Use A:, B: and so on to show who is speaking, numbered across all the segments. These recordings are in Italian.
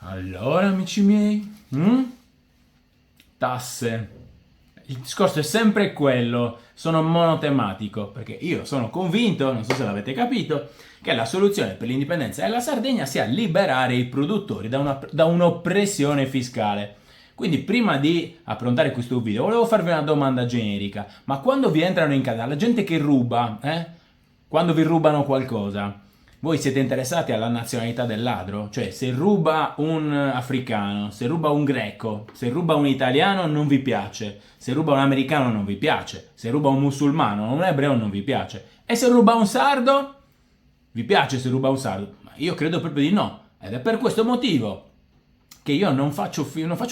A: Allora, amici miei, tasse. Il discorso è sempre quello, sono monotematico, perché io sono convinto, non so se l'avete capito, che la soluzione per l'indipendenza della Sardegna sia liberare i produttori da un'oppressione fiscale. Quindi prima di approntare questo video volevo farvi una domanda generica, ma quando vi entrano in casa la gente che ruba, quando vi rubano qualcosa, voi siete interessati alla nazionalità del ladro? Cioè, se ruba un africano, se ruba un greco, se ruba un italiano non vi piace, se ruba un americano non vi piace, se ruba un musulmano o un ebreo non vi piace. E se ruba un sardo? Vi piace se ruba un sardo? Ma io credo proprio di no. Ed è per questo motivo che io non faccio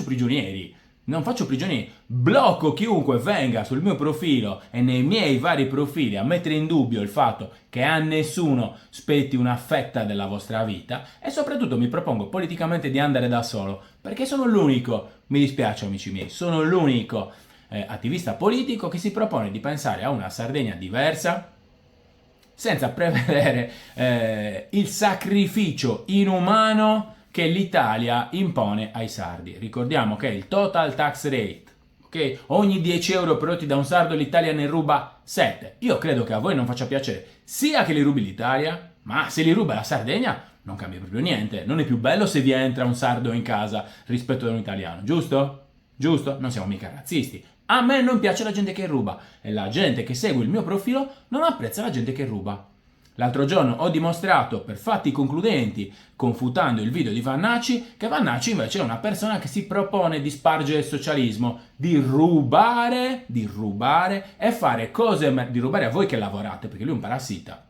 A: prigionieri. Non faccio prigionieri, blocco chiunque venga sul mio profilo e nei miei vari profili a mettere in dubbio il fatto che a nessuno spetti una fetta della vostra vita e soprattutto mi propongo politicamente di andare da solo perché sono l'unico, mi dispiace amici miei, sono l'unico attivista politico che si propone di pensare a una Sardegna diversa senza prevedere il sacrificio inumano che l'Italia impone ai sardi. Ricordiamo che il total tax rate, ok? Ogni 10 euro prodotti da un sardo l'Italia ne ruba 7. Io credo che a voi non faccia piacere sia che li rubi l'Italia, ma se li ruba la Sardegna non cambia proprio niente. Non è più bello se vi entra un sardo in casa rispetto ad un italiano, giusto? Giusto? Non siamo mica razzisti. A me non piace la gente che ruba e la gente che segue il mio profilo non apprezza la gente che ruba. L'altro giorno ho dimostrato per fatti concludenti, confutando il video di Vannacci, che Vannacci invece è una persona che si propone di spargere il socialismo, di rubare e fare cose, di rubare a voi che lavorate, perché lui è un parassita,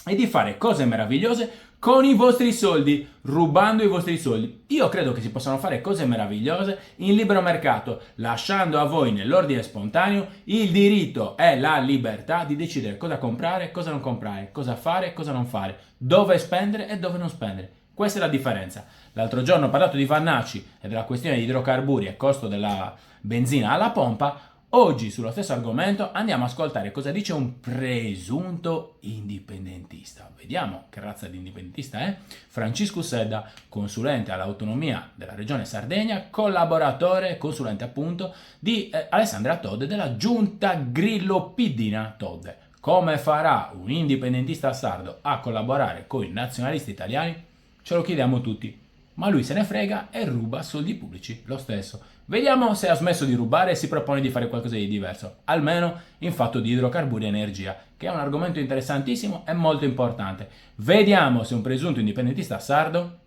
A: e di fare cose meravigliose con i vostri soldi, rubando i vostri soldi. Io credo che si possano fare cose meravigliose in libero mercato, lasciando a voi nell'ordine spontaneo il diritto e la libertà di decidere cosa comprare, cosa non comprare, cosa fare e cosa non fare, dove spendere e dove non spendere. Questa è la differenza. L'altro giorno ho parlato di Vannacci e della questione di idrocarburi e costo della benzina alla pompa. Oggi, sullo stesso argomento, andiamo a ascoltare cosa dice un presunto indipendentista. Vediamo che razza di indipendentista è. Francisco Sedda, consulente all'autonomia della regione Sardegna, collaboratore, consulente appunto, di Alessandra Todde della giunta Grillo-Piddina Todde. Come farà un indipendentista sardo a collaborare con i nazionalisti italiani? Ce lo chiediamo tutti. Ma lui se ne frega e ruba soldi pubblici lo stesso. Vediamo se ha smesso di rubare e si propone di fare qualcosa di diverso, almeno in fatto di idrocarburi e energia, che è un argomento interessantissimo e molto importante. Vediamo se un presunto indipendentista sardo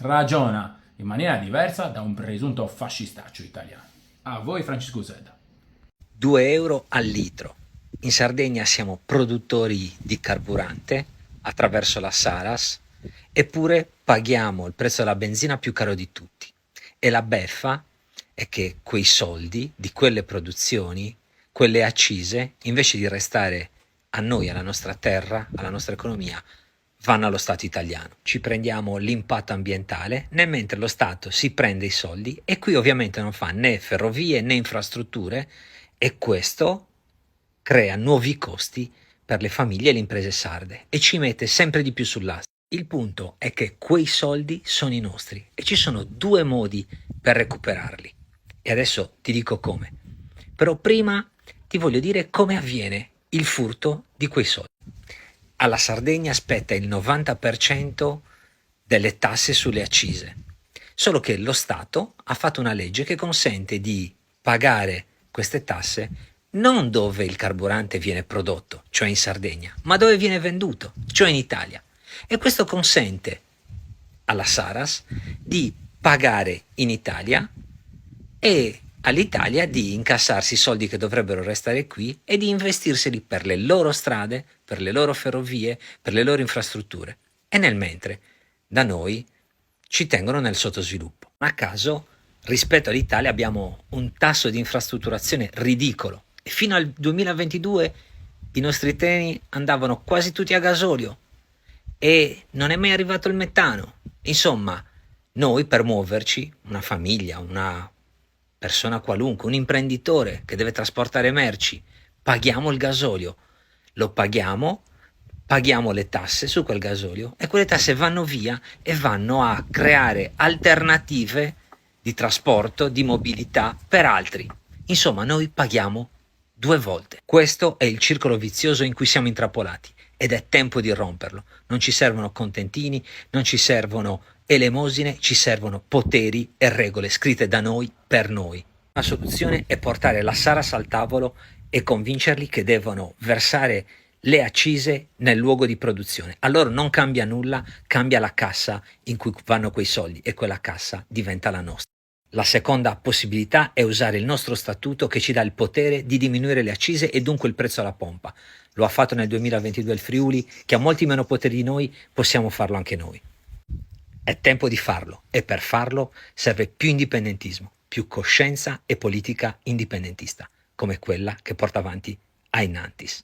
A: ragiona in maniera diversa da un presunto fascistaccio italiano. A voi Francisco Sedda.
B: 2 euro al litro. In Sardegna siamo produttori di carburante attraverso la Saras, eppure paghiamo il prezzo della benzina più caro di tutti. E la beffa è che quei soldi di quelle produzioni, quelle accise, invece di restare a noi, alla nostra terra, alla nostra economia, vanno allo Stato italiano. Ci prendiamo l'impatto ambientale, mentre lo Stato si prende i soldi e qui ovviamente non fa né ferrovie né infrastrutture e questo crea nuovi costi per le famiglie e le imprese sarde e ci mette sempre di più sull'asta. Il punto è che quei soldi sono i nostri e ci sono due modi per recuperarli. E adesso ti dico come. Però prima ti voglio dire come avviene il furto di quei soldi. Alla Sardegna spetta il 90% delle tasse sulle accise. Solo che lo Stato ha fatto una legge che consente di pagare queste tasse non dove il carburante viene prodotto, cioè in Sardegna, ma dove viene venduto, cioè in Italia. E questo consente alla Saras di pagare in Italia e all'Italia di incassarsi i soldi che dovrebbero restare qui e di investirseli per le loro strade, per le loro ferrovie, per le loro infrastrutture. E nel mentre, da noi, ci tengono nel sottosviluppo. A caso, rispetto all'Italia abbiamo un tasso di infrastrutturazione ridicolo e fino al 2022 i nostri treni andavano quasi tutti a gasolio e non è mai arrivato il metano. Insomma, noi per muoverci, una famiglia, una persona qualunque, un imprenditore che deve trasportare merci, paghiamo il gasolio, lo paghiamo paghiamo le tasse su quel gasolio e quelle tasse vanno via e vanno a creare alternative di trasporto, di mobilità per altri. Insomma, noi paghiamo due volte. Questo è il circolo vizioso in cui siamo intrappolati ed è tempo di romperlo. Non ci servono contentini, non ci servono elemosine, ci servono poteri e regole scritte da noi per noi. La soluzione è portare la Saras al tavolo e convincerli che devono versare le accise nel luogo di produzione. A loro non cambia nulla, cambia la cassa in cui vanno quei soldi e quella cassa diventa la nostra. La seconda possibilità è usare il nostro statuto che ci dà il potere di diminuire le accise e dunque il prezzo alla pompa. Lo ha fatto nel 2022 il Friuli, che ha molti meno poteri di noi, possiamo farlo anche noi. È tempo di farlo e per farlo serve più indipendentismo, più coscienza e politica indipendentista, come quella che porta avanti Ainantis.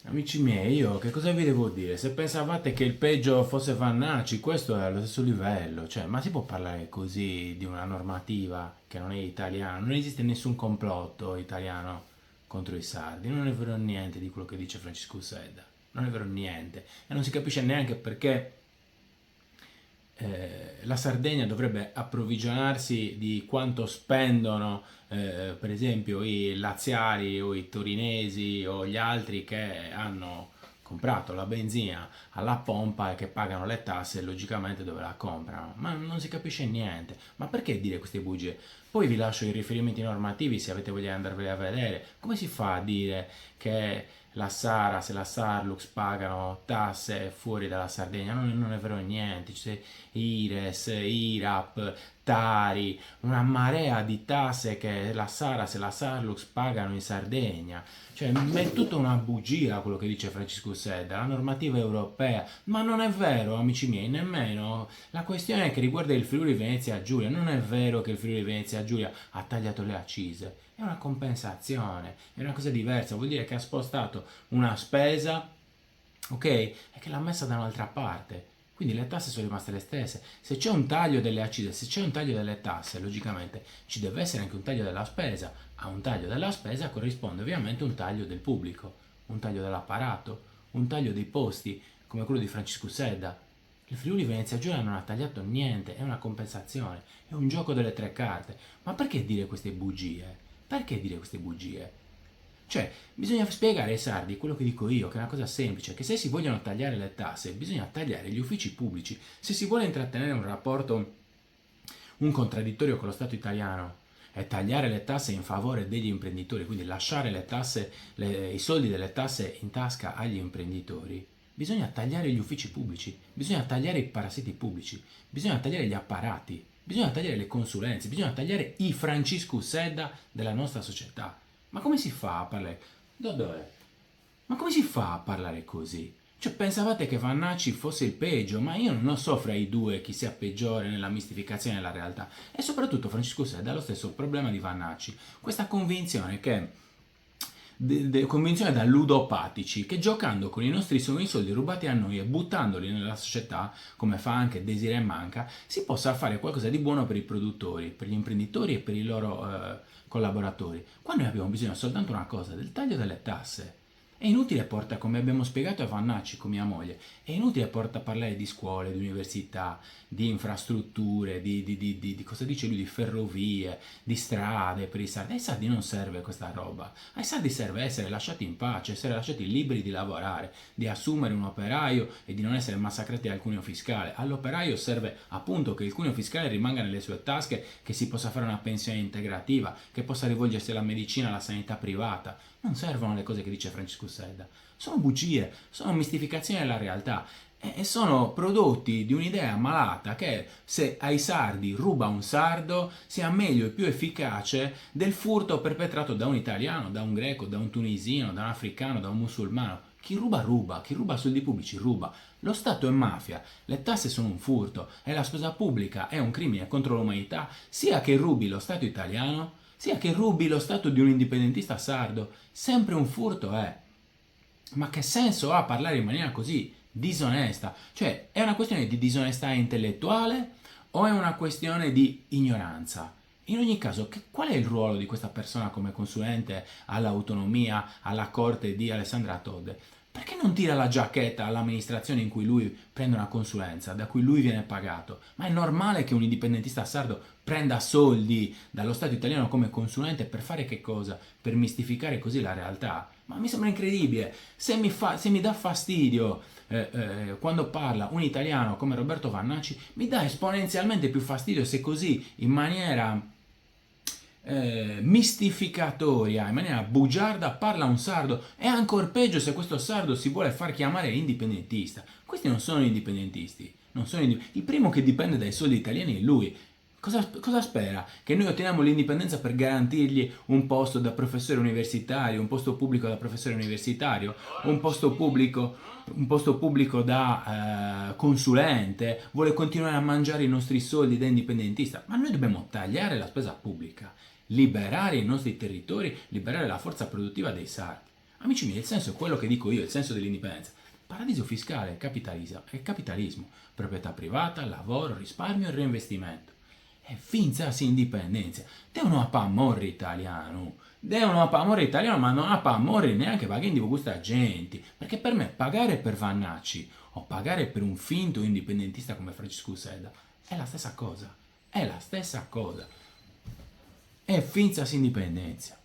A: Amici miei, io che cosa vi devo dire? Se pensavate che il peggio fosse Vannacci, questo è allo stesso livello. Cioè, ma si può parlare così di una normativa che non è italiana? Non esiste nessun complotto italiano contro i sardi. Non è vero niente di quello che dice Francisco Sedda. Non è vero niente. E non si capisce neanche perché la Sardegna dovrebbe approvvigionarsi di quanto spendono per esempio i laziali o i torinesi o gli altri che hanno comprato la benzina alla pompa e che pagano le tasse, logicamente dove la comprano, ma non si capisce niente. Ma perché dire queste bugie? Poi vi lascio i riferimenti normativi se avete voglia di andarveli a vedere. Come si fa a dire che la Saras e la Sarlux pagano tasse fuori dalla Sardegna? Non è vero niente. C'è IRES, IRAP, Tari, una marea di tasse che la Saras e la Sarlux pagano in Sardegna. Cioè, è tutta una bugia quello che dice Francisco Sedda, la normativa europea, ma non è vero, amici miei, nemmeno la questione che riguarda il Friuli Venezia Giulia. Non è vero che il Friuli Venezia Giulia ha tagliato le accise, è una compensazione, è una cosa diversa, vuol dire che ha spostato una spesa, ok, e che l'ha messa da un'altra parte. Quindi le tasse sono rimaste le stesse. Se c'è un taglio delle accise, se c'è un taglio delle tasse, logicamente ci deve essere anche un taglio della spesa. A un taglio della spesa corrisponde ovviamente un taglio del pubblico, un taglio dell'apparato, un taglio dei posti, come quello di Francisco Sedda. Il Friuli Venezia Giulia non ha tagliato niente, è una compensazione, è un gioco delle tre carte. Ma perché dire queste bugie? Perché dire queste bugie? Cioè, bisogna spiegare ai sardi quello che dico io, che è una cosa semplice, che se si vogliono tagliare le tasse, bisogna tagliare gli uffici pubblici. Se si vuole intrattenere un rapporto, un contraddittorio con lo Stato italiano e tagliare le tasse in favore degli imprenditori, quindi lasciare le tasse, i soldi delle tasse in tasca agli imprenditori, bisogna tagliare gli uffici pubblici, bisogna tagliare i parassiti pubblici, bisogna tagliare gli apparati, bisogna tagliare le consulenze, bisogna tagliare i Francisco Sedda della nostra società. Ma come si fa a parlare? Dov'è? Ma come si fa a parlare così? Cioè, pensavate che Vannacci fosse il peggio, ma io non so fra i due chi sia peggiore nella mistificazione della realtà. E soprattutto Francisco Sedda ha lo stesso problema di Vannacci, questa convinzione che convinzione da ludopatici che giocando con i nostri soldi rubati a noi e buttandoli nella società, come fa anche Desiree Manca, si possa fare qualcosa di buono per i produttori, per gli imprenditori e per i loro collaboratori. Qua noi abbiamo bisogno soltanto una cosa, del taglio delle tasse. È inutile porta, come abbiamo spiegato a Vannacci con mia moglie, è inutile porta a parlare di scuole, di università, di infrastrutture, di cosa dice lui, di ferrovie, di strade per i sardi. Ai sardi non serve questa roba. Ai sardi serve essere lasciati in pace, essere lasciati liberi di lavorare, di assumere un operaio e di non essere massacrati dal cuneo fiscale. All'operaio serve appunto che il cuneo fiscale rimanga nelle sue tasche, che si possa fare una pensione integrativa, che possa rivolgersi alla medicina, alla sanità privata. Non servono le cose che dice Francisco Sedda. Sono bugie, sono mistificazioni della realtà e sono prodotti di un'idea malata che se ai sardi ruba un sardo sia meglio e più efficace del furto perpetrato da un italiano, da un greco, da un tunisino, da un africano, da un musulmano. Chi ruba ruba, chi ruba soldi pubblici ruba. Lo Stato è mafia, le tasse sono un furto e la spesa pubblica è un crimine contro l'umanità, sia che rubi lo Stato italiano, sia che rubi lo stato di un indipendentista sardo, sempre un furto è. Ma che senso ha parlare in maniera così disonesta? Cioè, è una questione di disonestà intellettuale o è una questione di ignoranza? In ogni caso, qual è il ruolo di questa persona come consulente all'autonomia, alla corte di Alessandra Todde? Perché non tira la giacchetta all'amministrazione in cui lui prende una consulenza, da cui lui viene pagato? Ma è normale che un indipendentista sardo prenda soldi dallo Stato italiano come consulente per fare che cosa? Per mistificare così la realtà? Ma mi sembra incredibile. Se mi dà fastidio quando parla un italiano come Roberto Vannacci, mi dà esponenzialmente più fastidio se così, in maniera mistificatoria, in maniera bugiarda, parla un sardo. È ancora peggio se questo sardo si vuole far chiamare indipendentista. Questi non sono indipendentisti. Il primo che dipende dai soldi italiani è lui. Cosa spera? Che noi otteniamo l'indipendenza per garantirgli un posto da professore universitario, un posto pubblico da professore universitario, un posto pubblico da consulente? Vuole continuare a mangiare i nostri soldi da indipendentista? Ma noi dobbiamo tagliare la spesa pubblica, liberare i nostri territori, liberare la forza produttiva dei sardi. Amici miei, il senso è quello che dico io, il senso dell'indipendenza. Paradiso fiscale è capitalismo, proprietà privata, lavoro, risparmio e reinvestimento. E finza si indipendenza. Devono a morri italiano. Devono a morri italiano, ma non a morri neanche pagando questa gente. Perché per me pagare per Vannacci o pagare per un finto indipendentista come Francesco Seda è la stessa cosa. È la stessa cosa. È finza si indipendenza.